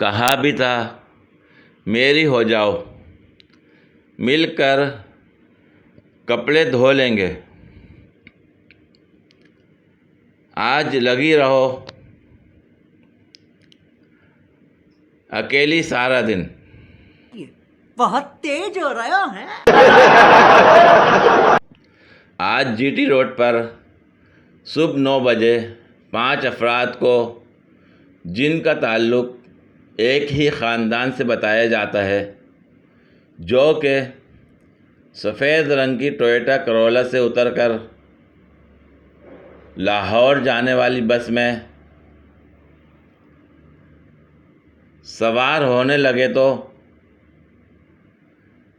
कहा भी था मेरी हो जाओ, मिलकर कपड़े धो लेंगे। आज लगी रहो अकेली सारा दिन। बहुत तेज हो रहा है। आज जीटी रोड पर सुबह 9 बजे 5 अफराद को, जिनका ताल्लुक़ एक ही ख़ानदान से बताया जाता है, जो कि सफ़ेद रंग की टोयोटा करोला से उतरकर लाहौर जाने वाली बस में सवार होने लगे तो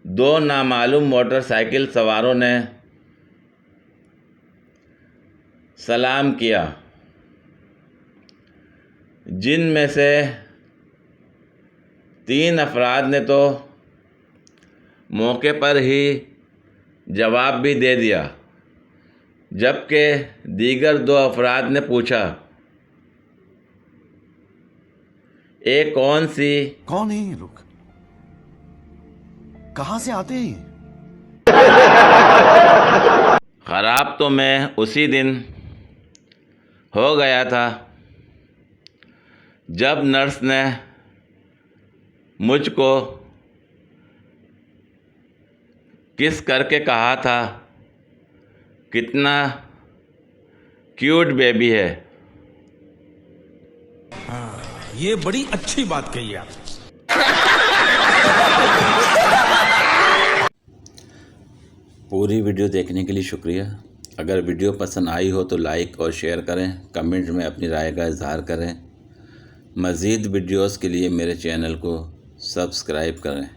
2 नामालूम मोटरसाइकिल सवारों ने सलाम किया, जिनमें से 3 अफराद ने तो मौके पर ही जवाब भी दे दिया, जबकि दीगर 2 अफराद ने पूछा, ये कौन है ये लोग? कहाँ से आते हैं? ख़राब तो मैं उसी दिन हो गया था जब नर्स ने मुझको किस करके कहा था, कितना क्यूट बेबी है। ये बड़ी अच्छी बात कही आप। पूरी वीडियो देखने के लिए शुक्रिया। अगर वीडियो पसंद आई हो तो लाइक और शेयर करें, कमेंट में अपनी राय का इजहार करें। मज़ीद वीडियोस के लिए मेरे चैनल को सब्सक्राइब करें।